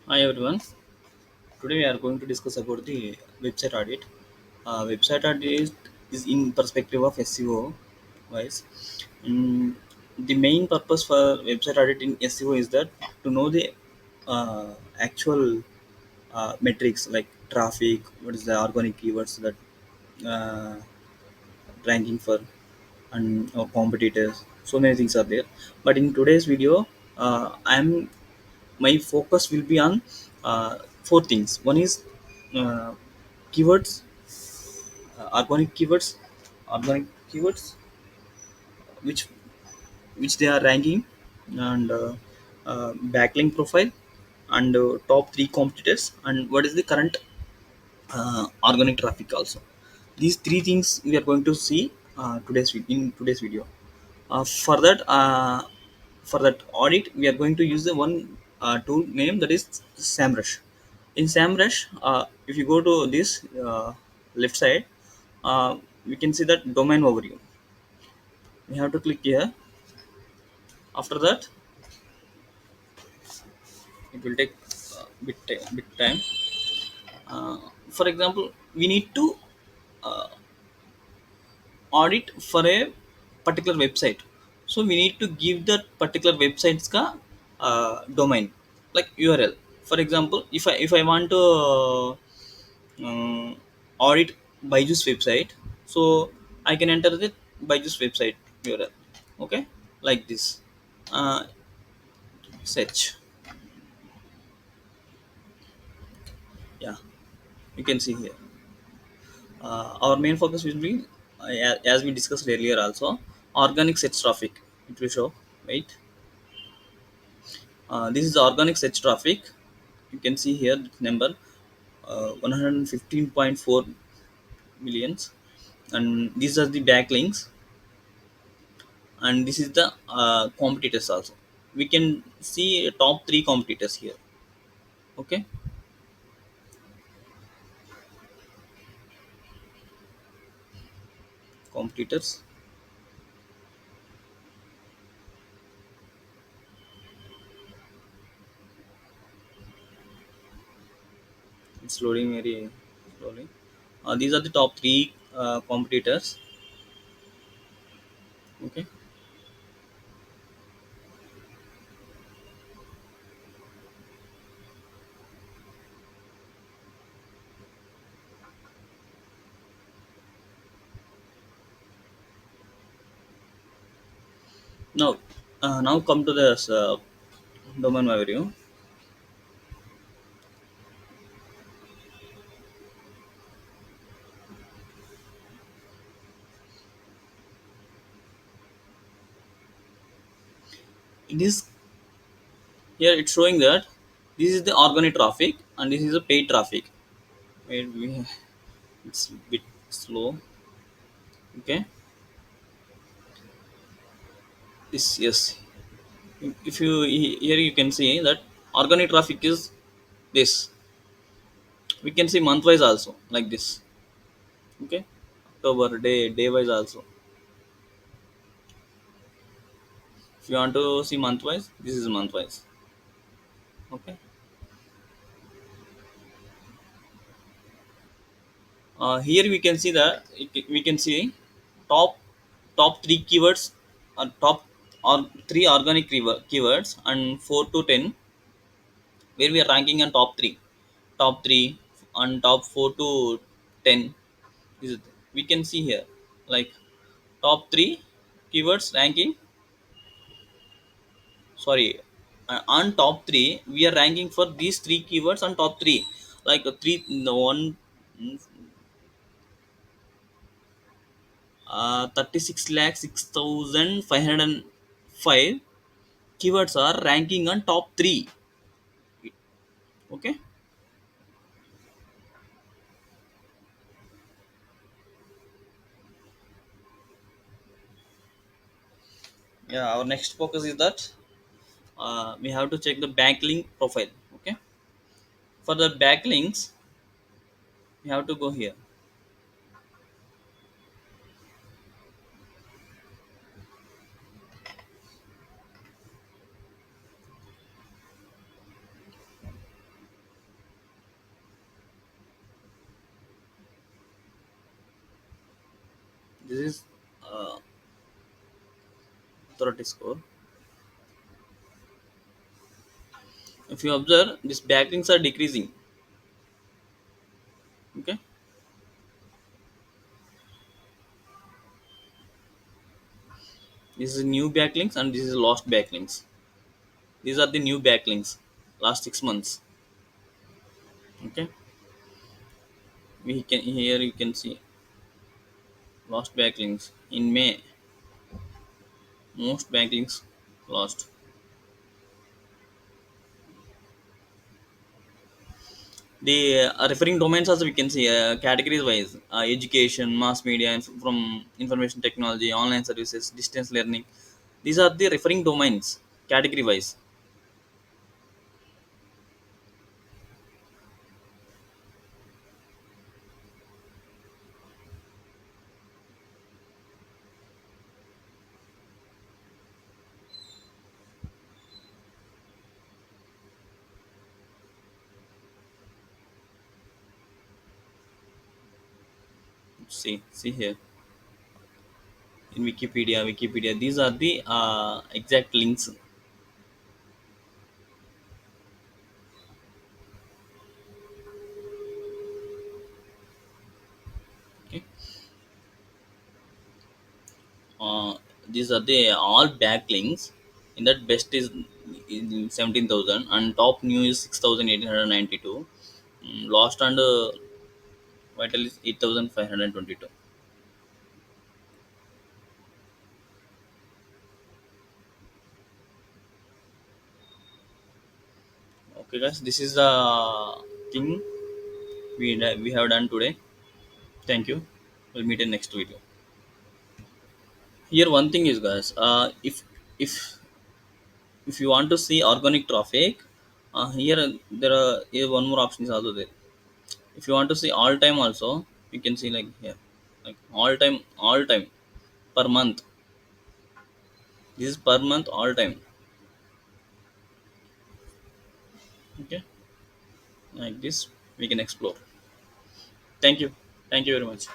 Hi everyone. Today we are going to discuss about the website audit. Website audit is in perspective of SEO wise. Mm, the main purpose for website audit in SEO is that to know the actual metrics like traffic, what is the organic keywords that uh, ranking for, and competitors. So many things are there. But in today's video, I'm my focus will be on four things. One is uh, keywords, organic keywords, organic keywords, which they are ranking, and backlink profile, and top three competitors, and what is the current organic traffic also. These three things we are going to see in today's video. For that, audit, we are going to use the one tool name, that is SAMrush. In SAMrush, if you go to this left side, we can see that domain overview. We have to click here. After that, it will take bit time. Uh, for example, we need to uh, audit for a particular website, so we need to give that particular website's ka domain, like URL. For example, if I want to audit Byju's website, so I can enter the Byju's website URL. Okay, like this. uh, Search. Yeah, you can see here. Our main focus will be, as we discussed earlier also, organic search traffic. It will show, right? This is the organic search traffic. You can see here the number, 115.4 millions, and these are the backlinks, and this is the competitors also. We can see top three competitors here. Okay, competitors. It's loading very slowly. These are the top three competitors. Okay. Now come to this domain overview. It is here. It's showing that this is the organic traffic and this is the paid traffic. Wait, it's a bit slow. Okay. This, yes. If you here you can see that organic traffic is this. We can see month wise also, like this. Okay. October day wise also. If you want to see month wise, this is month wise. Okay. Here we can see that we can see top top three keywords, top or three organic keywords, and 4 to 10, where we are ranking on top three, and top 4 to 10. Is we can see here, like top three keywords ranking. Sorry, on top three we are ranking for these three keywords on top three, like three the one. 36 lakh 6,505 keywords are ranking on top 3. Okay. Yeah, our next focus is that we have to check the backlink profile. Okay, for the backlinks we have to go here. This is uh, authority score. If you observe, these backlinks are decreasing. Okay, this is new backlinks and this is lost backlinks. These are the new backlinks last 6 months. Okay, we can here you can see lost backlinks in May. Most backlinks lost. The referring domains also we can see categories wise: education, mass media, from information technology, online services, distance learning. These are the referring domains category wise. See here in Wikipedia. These are the exact links. Okay, uh, these are the all backlinks. In that, best is in 17,000 and top new is 6,892. Lost and vital is 8,522. Okay, guys, this is the thing we have done today. Thank you. We'll meet in next video. Here, one thing is, guys, if if you want to see organic traffic, here there are here one more option is also there. If you want to see all time also, you can see like here, like all time per month. This is per month, all time. Okay, like this we can explore. Thank you. Thank you very much.